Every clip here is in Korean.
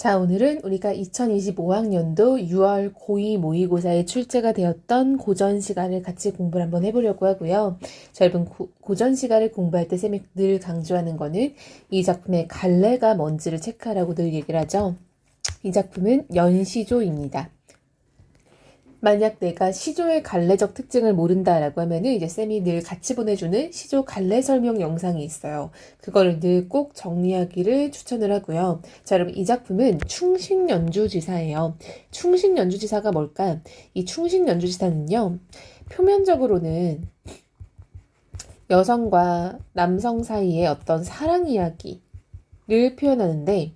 자, 오늘은 우리가 2025학년도 6월 고2 모의고사에 출제가 되었던 고전시가를 같이 공부를 한번 해보려고 하고요. 자, 여러분 고전시가를 공부할 때 쌤이 늘 강조하는 거는 이 작품의 갈래가 뭔지를 체크하라고 늘 얘기를 하죠. 이 작품은 연시조입니다. 만약 내가 시조의 갈래적 특징을 모른다라고 하면은 이제 쌤이 늘 같이 보내주는 시조 갈래 설명 영상이 있어요. 그거를 늘 꼭 정리하기를 추천을 하고요. 자, 여러분 이 작품은 충신연주지사예요. 충신연주지사가 뭘까? 이 충신연주지사는요, 표면적으로는 여성과 남성 사이의 어떤 사랑 이야기를 표현하는데,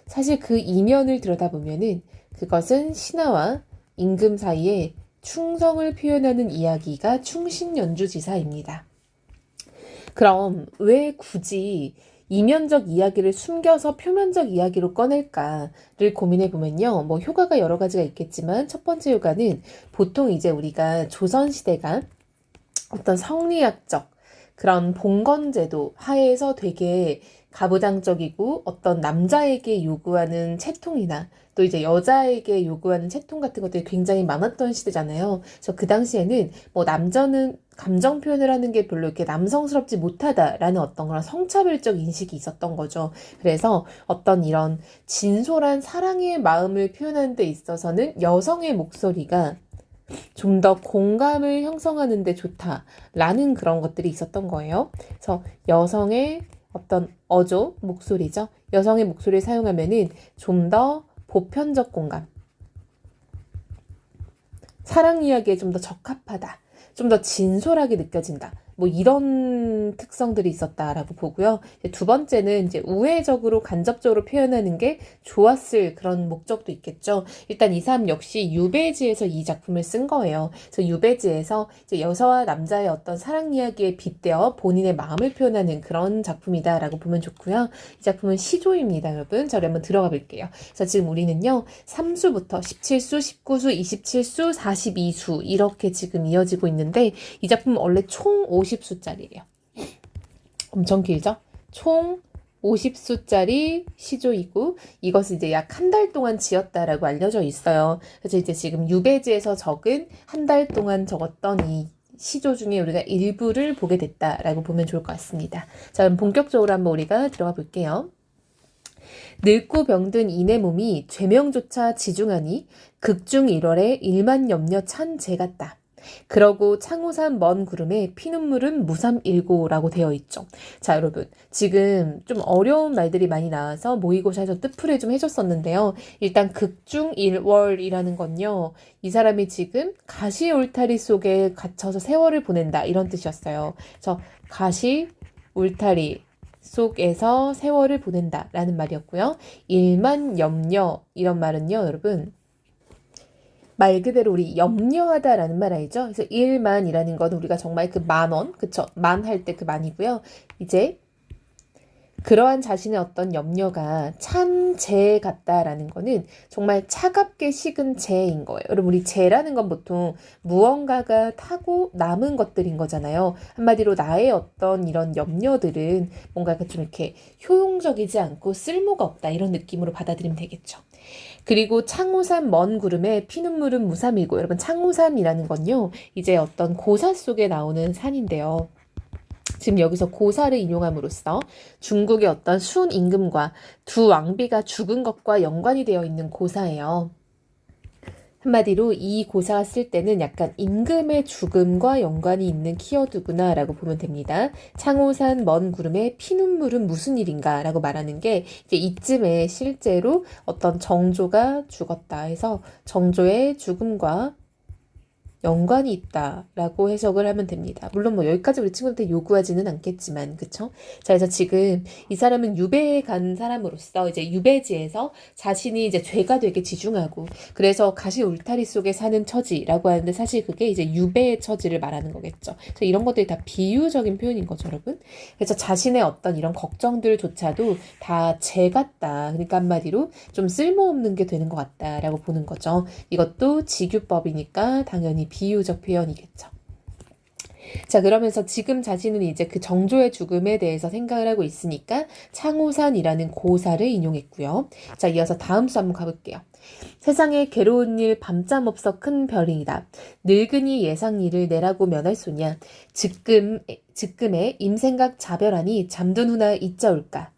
사실 그 이면을 들여다보면은 그것은 신하와 임금 사이에 충성을 표현하는 이야기가 충신연주지사입니다. 그럼 왜 굳이 이면적 이야기를 숨겨서 표면적 이야기로 꺼낼까를 고민해보면요. 뭐 효과가 여러 가지가 있겠지만 첫 번째 효과는 보통 이제 우리가 조선시대가 어떤 성리학적 그런 봉건제도 하에서 되게 가부장적이고 어떤 남자에게 요구하는 채통이나 또 이제 여자에게 요구하는 채통 같은 것들이 굉장히 많았던 시대잖아요. 그래서 그 당시에는 뭐 남자는 감정 표현을 하는 게 별로 이렇게 남성스럽지 못하다라는 어떤 그런 성차별적 인식이 있었던 거죠. 그래서 어떤 이런 진솔한 사랑의 마음을 표현하는 데 있어서는 여성의 목소리가 좀 더 공감을 형성하는 데 좋다라는 그런 것들이 있었던 거예요. 그래서 여성의 어떤 어조, 목소리죠. 여성의 목소리를 사용하면은 좀 더 보편적 공감, 사랑 이야기에 좀 더 적합하다, 좀 더 진솔하게 느껴진다. 뭐 이런 특성들이 있었다라고 보고요. 두 번째는 이제 우회적으로 간접적으로 표현하는 게 좋았을 그런 목적도 있겠죠. 일단 이 사람 역시 유배지에서 이 작품을 쓴 거예요. 그래서 유배지에서 이제 여자와 남자의 어떤 사랑 이야기에 빗대어 본인의 마음을 표현하는 그런 작품이다라고 보면 좋고요. 이 작품은 시조입니다, 여러분. 자, 한번 들어가 볼게요. 그래서 지금 우리는요, 3수부터 17수, 19수, 27수, 42수 이렇게 지금 이어지고 있는데 이 작품은 원래 총 50수짜리예요. 엄청 길죠? 총 50수짜리 시조이고 이것을 이제 약 한 달 동안 지었다라고 알려져 있어요. 그래서 이제 지금 유배지에서 적은 한 달 동안 적었던 이 시조 중에 우리가 일부를 보게 됐다라고 보면 좋을 것 같습니다. 자, 그럼 본격적으로 한번 우리가 들어가 볼게요. 늙고 병든 이내 몸이 죄명조차 지중하니 극중 1월에 일만 염려 찬 재 같다. 그러고 창호산 먼 구름에 피눈물은 무삼일고라고 되어 있죠. 자, 여러분 지금 좀 어려운 말들이 많이 나와서 모의고사에서 뜻풀이 좀 해줬었는데요. 일단 극중 1월이라는 건요, 이 사람이 지금 가시 울타리 속에 갇혀서 세월을 보낸다 이런 뜻이었어요. 그래서 가시 울타리 속에서 세월을 보낸다라는 말이었고요. 일만 염려 이런 말은요, 여러분 말 그대로 우리 염려하다라는 말 알죠? 그래서 일만이라는 건 우리가 정말 그 10,000원, 그쵸? 만 할 때 그 만이고요. 이제 그러한 자신의 어떤 염려가 찬 재 같다라는 거는 정말 차갑게 식은 재인 거예요. 여러분 우리 재라는 건 보통 무언가가 타고 남은 것들인 거잖아요. 한마디로 나의 어떤 이런 염려들은 뭔가 좀 이렇게 효용적이지 않고 쓸모가 없다 이런 느낌으로 받아들이면 되겠죠. 그리고 창호산 먼 구름에 피눈물은 무삼이고, 여러분 창호산이라는 건요 이제 어떤 고사 속에 나오는 산인데요. 지금 여기서 고사를 인용함으로써 중국의 어떤 순 임금과 두 왕비가 죽은 것과 연관이 되어 있는 고사예요. 한마디로 이 고사가 쓸 때는 약간 임금의 죽음과 연관이 있는 키워드구나 라고 보면 됩니다. 창호산 먼 구름에 피눈물은 무슨 일인가 라고 말하는 게 이제 이쯤에 실제로 어떤 정조가 죽었다 해서 정조의 죽음과 연관이 있다라고 해석을 하면 됩니다. 물론 뭐 여기까지 우리 친구한테 요구하지는 않겠지만, 그쵸? 자, 그래서 지금 이 사람은 유배에 간 사람으로서 이제 유배지에서 자신이 이제 죄가 되게 지중하고, 그래서 가시 울타리 속에 사는 처지라고 하는데 사실 그게 이제 유배의 처지를 말하는 거겠죠. 그래서 이런 것들이 다 비유적인 표현인 거죠, 여러분. 그래서 자신의 어떤 이런 걱정들조차도 다 죄 같다. 그러니까 한마디로 좀 쓸모없는 게 되는 것 같다라고 보는 거죠. 이것도 직유법이니까 당연히 비유적 표현이겠죠. 자, 그러면서 지금 자신은 이제 그 정조의 죽음에 대해서 생각을 하고 있으니까 창호산이라는 고사를 인용했고요. 자, 이어서 다음 수 한번 가볼게요. 세상에 괴로운 일 밤잠 없어 큰 별이다. 늙은이 예상일을 내라고 면할 소냐. 즉금에 임생각 자별하니 잠든 후나 잊자올까.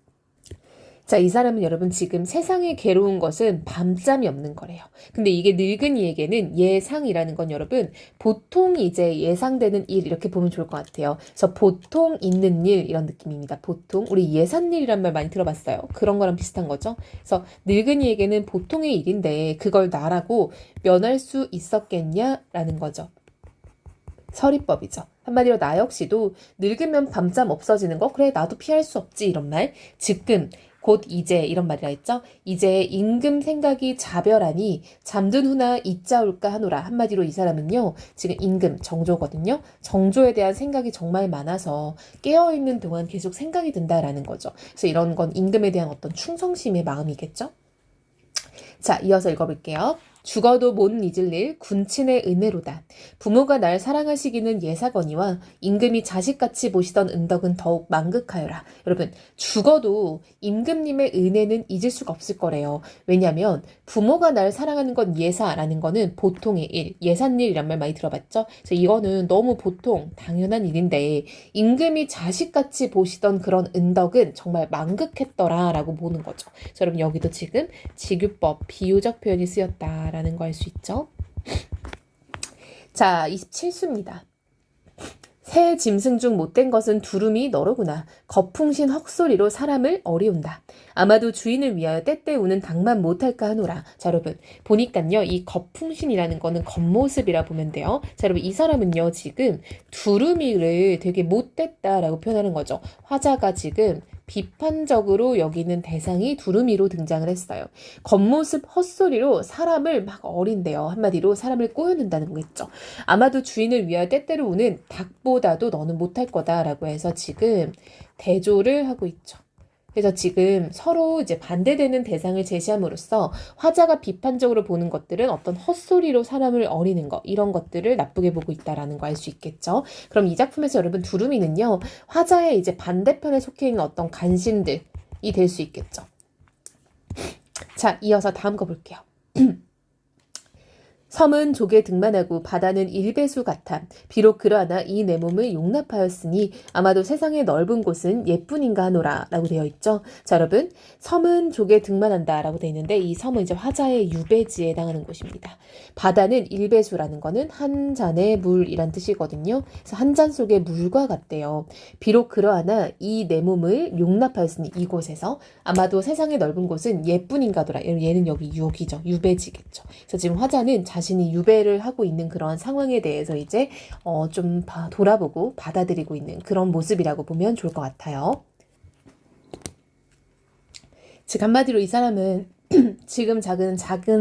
자, 이 사람은 여러분 지금 세상에 괴로운 것은 밤잠이 없는 거래요. 근데 이게 늙은이에게는 예상이라는 건 여러분 보통 이제 예상되는 일 이렇게 보면 좋을 것 같아요. 그래서 보통 있는 일 이런 느낌입니다. 보통 우리 예산일이란 말 많이 들어봤어요. 그런 거랑 비슷한 거죠. 그래서 늙은이에게는 보통의 일인데 그걸 나라고 면할 수 있었겠냐라는 거죠. 서리법이죠. 한마디로 나 역시도 늙으면 밤잠 없어지는 거 그래 나도 피할 수 없지 이런 말. 즉금 곧 이제 이런 말이라 했죠. 이제 임금 생각이 자별하니 잠든 후나 잊자올까 하노라. 한마디로 이 사람은요. 지금 임금 정조거든요. 정조에 대한 생각이 정말 많아서 깨어있는 동안 계속 생각이 든다라는 거죠. 그래서 이런 건 임금에 대한 어떤 충성심의 마음이겠죠. 자, 이어서 읽어볼게요. 죽어도 못 잊을 일 군친의 은혜로다. 부모가 날 사랑하시기는 예사거니와 임금이 자식같이 보시던 은덕은 더욱 만극하여라. 여러분 죽어도 임금님의 은혜는 잊을 수가 없을 거래요. 왜냐하면 부모가 날 사랑하는 건 예사라는 거는 보통의 일, 예산일이란 말 많이 들어봤죠? 그래서 이거는 너무 보통 당연한 일인데 임금이 자식같이 보시던 그런 은덕은 정말 만극했더라라고 보는 거죠. 그래서 여러분 여기도 지금 직유법 비유적 표현이 쓰였다. 라는 거 알 수 있죠. 자, 27수입니다. 새 짐승 중 못된 것은 두루미 너로구나. 거풍신 헉소리로 사람을 어리운다. 아마도 주인을 위하여 때때 우는 닭만 못할까 하노라. 자, 여러분 보니까요. 이 거풍신이라는 거는 겉모습이라 보면 돼요. 자, 여러분 이 사람은요. 지금 두루미를 되게 못됐다라고 표현하는 거죠. 화자가 지금 비판적으로 여기는 대상이 두루미로 등장을 했어요. 겉모습 헛소리로 사람을 막 어린대요. 한마디로 사람을 꼬여낸다는 거겠죠. 아마도 주인을 위하여 때때로 우는 닭보다도 너는 못할 거다라고 해서 지금 대조를 하고 있죠. 그래서 지금 서로 이제 반대되는 대상을 제시함으로써 화자가 비판적으로 보는 것들은 어떤 헛소리로 사람을 어리는 것 이런 것들을 나쁘게 보고 있다라는 거 알 수 있겠죠. 그럼 이 작품에서 여러분 두루미는요 화자의 이제 반대편에 속해 있는 어떤 간신들이 될 수 있겠죠. 자, 이어서 다음 거 볼게요. 섬은 조개 등만하고 바다는 일배수 같아. 비록 그러하나 이 내 몸을 용납하였으니 아마도 세상의 넓은 곳은 예뿐인가 하노라 라고 되어 있죠. 자, 여러분 섬은 조개 등만한다 라고 되어 있는데 이 섬은 이제 화자의 유배지에 해당하는 곳입니다. 바다는 일배수라는 거는 한 잔의 물이란 뜻이거든요. 그래서 한 잔 속의 물과 같대요. 비록 그러하나 이 내 몸을 용납하였으니 이곳에서 아마도 세상의 넓은 곳은 예뿐인가더라. 얘는 여기 유기죠. 유배지겠죠. 그래서 지금 화자는 자신이 유배를 하고 있는 그런 상황에 대해서 이제 좀 돌아보고 받아들이고 있는 그런 모습이라고 보면 좋을 것 같아요. 즉 한마디로 이 사람은 지금 작은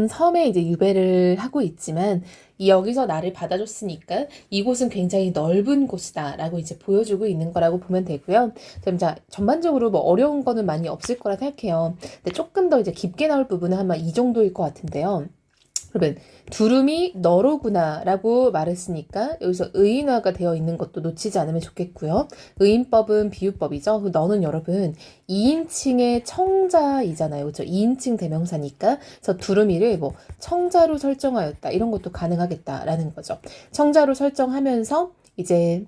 섬에 이제 유배를 하고 있지만 여기서 나를 받아줬으니까 이곳은 굉장히 넓은 곳이다라고 이제 보여주고 있는 거라고 보면 되고요. 그럼 자 전반적으로 뭐 어려운 거는 많이 없을 거라 생각해요. 근데 조금 더 이제 깊게 나올 부분은 아마 이 정도일 것 같은데요. 여러분 두루미 너로구나 라고 말했으니까 여기서 의인화가 되어 있는 것도 놓치지 않으면 좋겠고요. 의인법은 비유법이죠. 너는 여러분 2인칭의 청자이잖아요. 그렇죠? 2인칭 대명사니까 그래서 두루미를 뭐 청자로 설정하였다 이런 것도 가능하겠다라는 거죠. 청자로 설정하면서 이제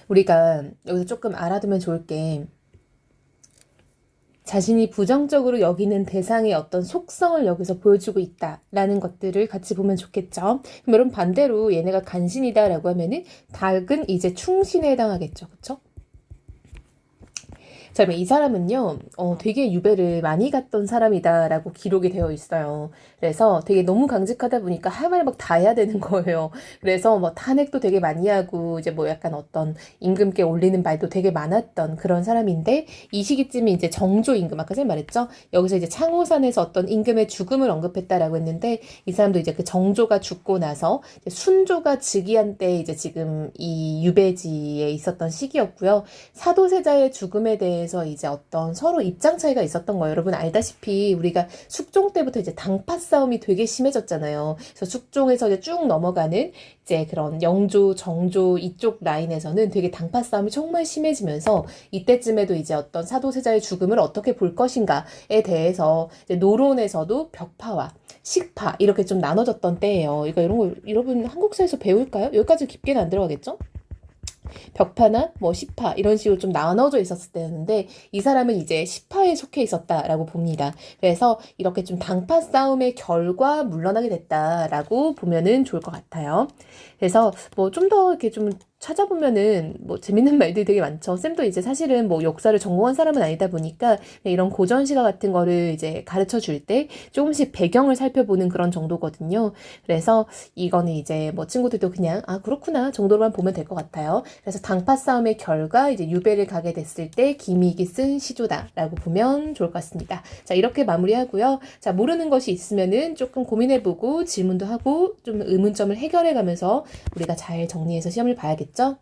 우리가 여기서 조금 알아두면 좋을 게 자신이 부정적으로 여기는 대상의 어떤 속성을 여기서 보여주고 있다라는 것들을 같이 보면 좋겠죠. 그럼 여러분 반대로 얘네가 간신이다라고 하면은 닭은 이제 충신에 해당하겠죠. 그렇죠? 자, 그럼 이 사람은요, 되게 유배를 많이 갔던 사람이다라고 기록이 되어 있어요. 그래서 되게 너무 강직하다 보니까 할 말 막 다 해야 되는 거예요. 그래서 뭐 탄핵도 되게 많이 하고, 이제 뭐 약간 어떤 임금께 올리는 말도 되게 많았던 그런 사람인데, 이 시기쯤에 이제 정조 임금, 아까 제가 말했죠? 여기서 이제 창호산에서 어떤 임금의 죽음을 언급했다라고 했는데, 이 사람도 이제 그 정조가 죽고 나서 순조가 즉위한 때 이제 지금 이 유배지에 있었던 시기였고요. 사도세자의 죽음에 대해 대해서 이제 어떤 서로 입장 차이가 있었던 거예요. 여러분 알다시피 우리가 숙종 때부터 이제 당파 싸움이 되게 심해졌잖아요. 그래서 숙종에서 이제 쭉 넘어가는 이제 그런 영조, 정조 이쪽 라인에서는 되게 당파 싸움이 정말 심해지면서 이때쯤에도 이제 어떤 사도세자의 죽음을 어떻게 볼 것인가에 대해서 이제 노론에서도 벽파와 식파 이렇게 좀 나눠졌던 때예요. 이거 이런 거 여러분 한국사에서 배울까요? 여기까지 깊게는 안 들어가겠죠? 벽파나 뭐 시파 이런 식으로 좀 나눠져 있었을 때였는데 이 사람은 이제 시파에 속해 있었다라고 봅니다. 그래서 이렇게 좀 당파 싸움의 결과 물러나게 됐다라고 보면은 좋을 것 같아요. 그래서 뭐 좀 더 이렇게 좀 찾아보면은 뭐 재밌는 말들이 되게 많죠. 쌤도 이제 사실은 뭐 역사를 전공한 사람은 아니다 보니까 이런 고전 시가 같은 거를 이제 가르쳐 줄 때 조금씩 배경을 살펴보는 그런 정도거든요. 그래서 이거는 이제 뭐 친구들도 그냥 아 그렇구나 정도로만 보면 될 것 같아요. 그래서 당파 싸움의 결과 이제 유배를 가게 됐을 때 김익이 쓴 시조다라고 보면 좋을 것 같습니다. 자 이렇게 마무리하고요. 자 모르는 것이 있으면은 조금 고민해보고 질문도 하고 좀 의문점을 해결해가면서 우리가 잘 정리해서 시험을 봐야겠죠?